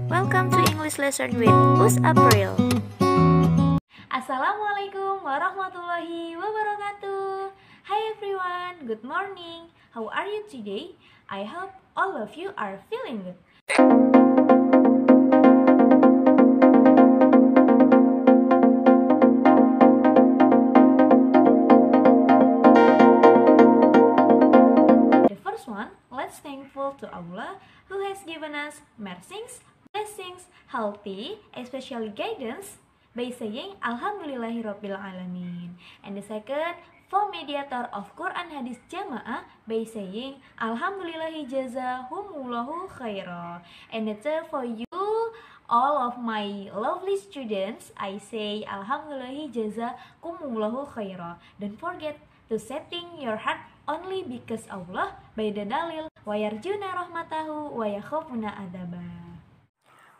Welcome to English Lesson with Us April. Assalamualaikum warahmatullahi wabarakatuh. Hi everyone, good morning. How are you today? I hope all of you are feeling good. The first one, let's thankful to Allah who has given us mercies, blessings, healthy, especially guidance by saying Alhamdulillahirabbil alamin. And the second, for mediator of Quran Hadis Jamaah by saying Alhamdulillahi jazahumullahu khaira. And the third, for you all of my lovely students, I say Alhamdulillahi jazakumullahu khaira. Don't forget to setting your heart only because Allah by the dalil wa yarjuna rahmatahu wa yakhafuna adabah.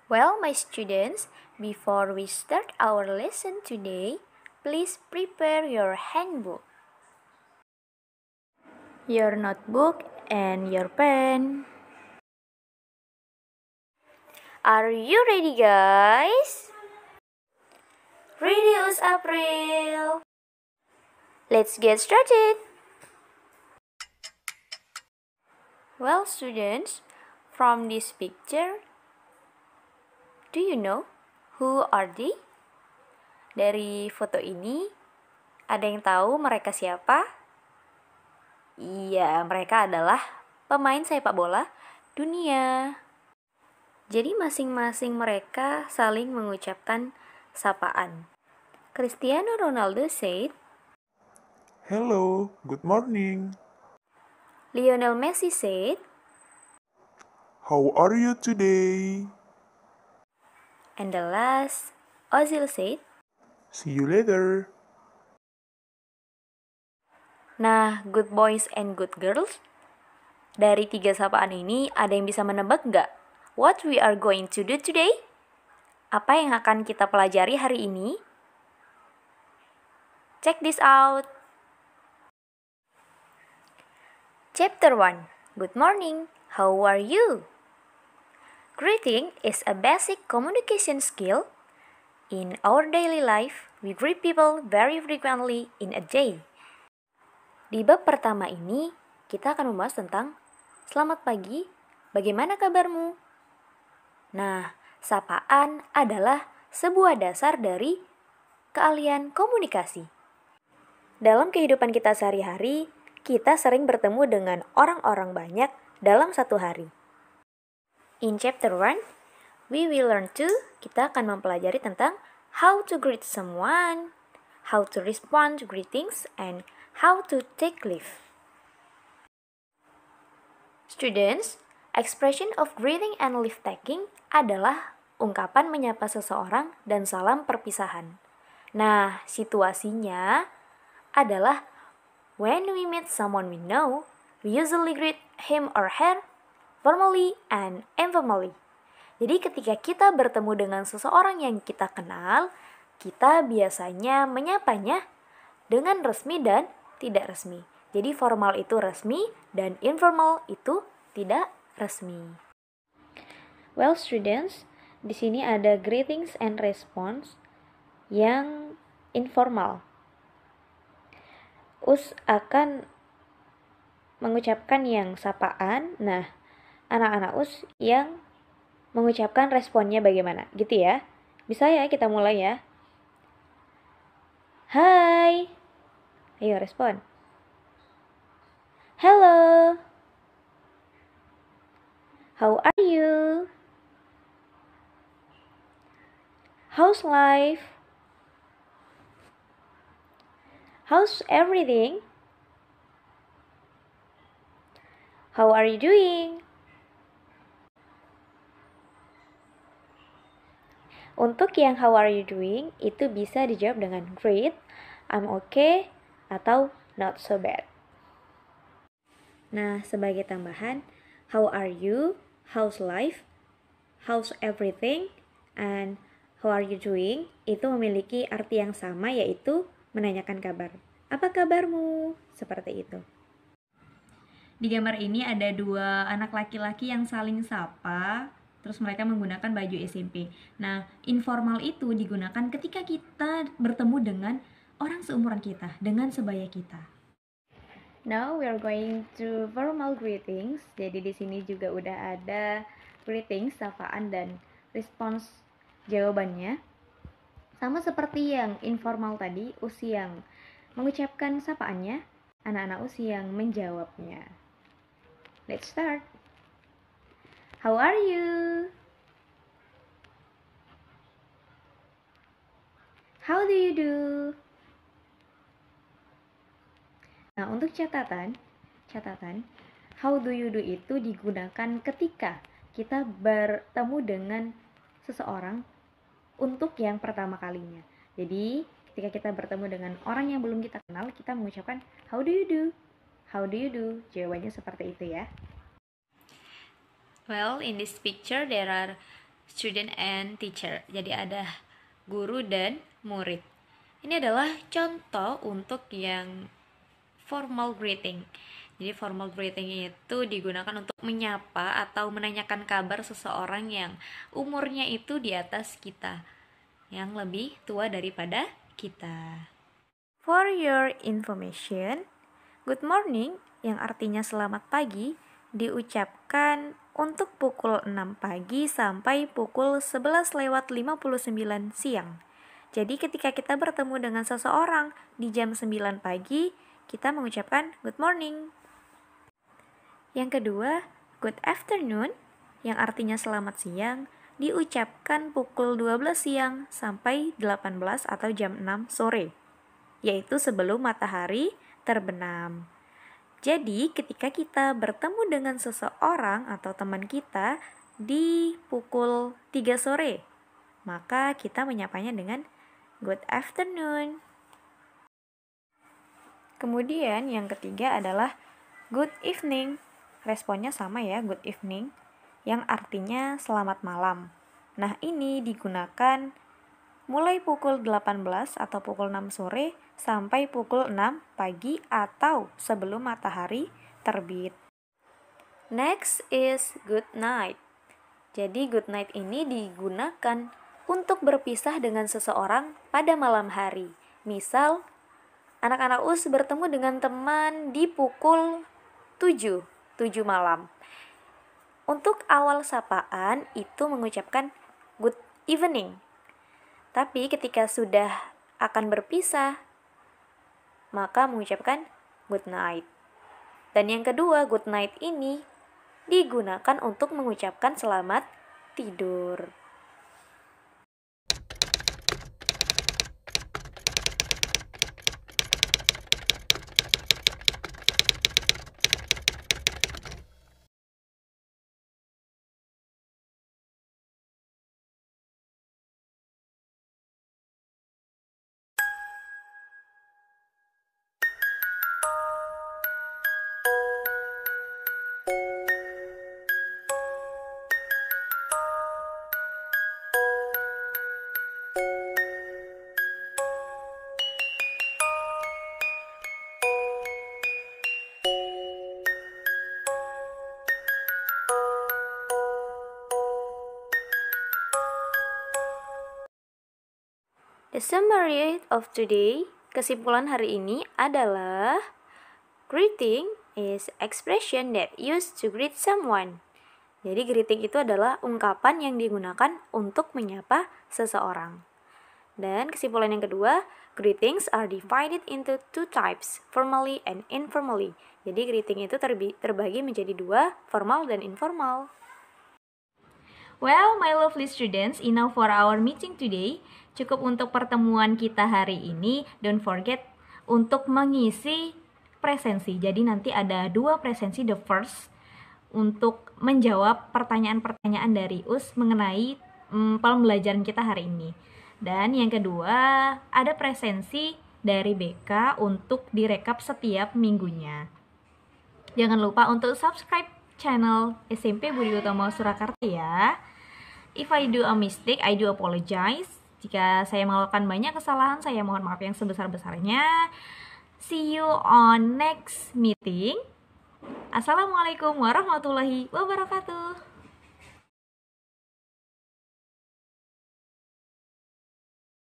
Well, my students, before we start our lesson today, please prepare your handbook, your notebook, and your pen. Are you ready, guys? Ready, Us April? Let's get started. Well, students, from this picture, do you know who are they? Dari foto ini, ada yang tahu mereka siapa? Iya, mereka adalah pemain sepak bola dunia. Jadi masing-masing mereka saling mengucapkan sapaan. Cristiano Ronaldo said, Hello, good morning. Lionel Messi said, How are you today? and the last, Ozil said. See you later. Nah, good boys and good girls, dari 3 sapaan ini ada yang bisa menebak nggak what we are going to do today? Apa yang akan kita pelajari hari ini? Check this out. Chapter 1. Good morning. How are you? Greeting is a basic communication skill. In our daily life, we greet people very frequently in a day. Di bab pertama ini, kita akan membahas tentang selamat pagi, bagaimana kabarmu? Nah, sapaan adalah sebuah dasar dari keahlian komunikasi. Dalam kehidupan kita sehari-hari, kita sering bertemu dengan orang-orang banyak dalam satu hari. In chapter 1, we will learn to, kita akan mempelajari tentang how to greet someone, how to respond to greetings, and how to take leave. Students, expression of greeting and leave taking adalah ungkapan menyapa seseorang dan salam perpisahan. Nah, situasinya adalah when we meet someone we know, we usually greet him or her formally and informally. Jadi ketika kita bertemu dengan seseorang yang kita kenal, kita biasanya menyapanya dengan resmi dan tidak resmi. Jadi formal itu resmi dan informal itu tidak resmi. Well, students, di sini ada greetings and response yang informal. Us akan mengucapkan yang sapaan. Nah, anak-anak Us yang mengucapkan responnya bagaimana, gitu ya. Bisa ya, kita mulai ya. Hai. Ayo respon. Hello. How are you? How's life? How's everything? How are you doing? Untuk yang how are you doing, itu bisa dijawab dengan great, I'm okay, atau not so bad. Nah, sebagai tambahan, how are you, how's life, how's everything, and how are you doing, itu memiliki arti yang sama, yaitu menanyakan kabar. Apa kabarmu? Seperti itu. Di gambar ini ada 2 anak laki-laki yang saling sapa. terus mereka menggunakan baju SMP. Nah, informal itu digunakan ketika kita bertemu dengan orang seumuran kita, dengan sebaya kita. Now we are going to formal greetings. Jadi di sini juga udah ada greetings, sapaan dan respons jawabannya. Sama seperti yang informal tadi, Usi yang mengucapkan sapaannya, anak-anak Usi yang menjawabnya. Let's start. How are you? How do you do? Nah, untuk catatan, how do you do itu digunakan ketika kita bertemu dengan seseorang untuk yang pertama kalinya. Jadi, ketika kita bertemu dengan orang yang belum kita kenal, kita mengucapkan how do you do? How do you do? Jawabannya seperti itu ya. Well, in this picture there are student and teacher. Jadi ada guru dan murid. Ini adalah contoh untuk yang formal greeting. Jadi formal greeting itu digunakan untuk menyapa atau menanyakan kabar seseorang yang umurnya itu di atas kita, yang lebih tua daripada kita. For your information, good morning yang artinya selamat pagi diucapkan untuk pukul 6 pagi sampai pukul 11:59 siang. Jadi ketika kita bertemu dengan seseorang di jam 9 pagi, kita mengucapkan good morning. Yang kedua, good afternoon yang artinya selamat siang diucapkan pukul 12 siang sampai 18 atau jam 6 sore, yaitu sebelum matahari terbenam. Jadi ketika kita bertemu dengan seseorang atau teman kita di pukul 3 sore, maka kita menyapanya dengan good afternoon. Kemudian yang ketiga adalah good evening. Responnya sama ya, good evening, yang artinya selamat malam. Nah, ini digunakan mulai pukul 18 atau pukul 6 sore sampai pukul 6 pagi atau sebelum matahari terbit. Next is good night. Jadi good night ini digunakan untuk berpisah dengan seseorang pada malam hari. Misal, anak-anak US bertemu dengan teman di pukul 7 malam. Untuk awal sapaan itu mengucapkan good evening. Tapi ketika sudah akan berpisah, maka mengucapkan good night. Dan yang kedua, good night ini digunakan untuk mengucapkan selamat tidur. The summary of today, kesimpulan hari ini adalah greeting is expression that used to greet someone. Jadi greeting itu adalah ungkapan yang digunakan untuk menyapa seseorang. Dan kesimpulan yang kedua, greetings are divided into two types, formally and informally. Jadi greeting itu terbagi menjadi dua, formal dan informal. Well, my lovely students, enough for our meeting today. Cukup untuk pertemuan kita hari ini. Don't forget untuk mengisi presensi. Jadi nanti ada 2 presensi. The first untuk menjawab pertanyaan-pertanyaan dari US mengenai pembelajaran kita hari ini. Dan yang kedua ada presensi dari BK untuk direkap setiap minggunya. Jangan lupa untuk subscribe channel SMP Budi Utomo Surakarta ya. If I do a mistake, I do apologize. Jika saya melakukan banyak kesalahan, saya mohon maaf yang sebesar-besarnya. See you on next meeting. Assalamualaikum warahmatullahi wabarakatuh.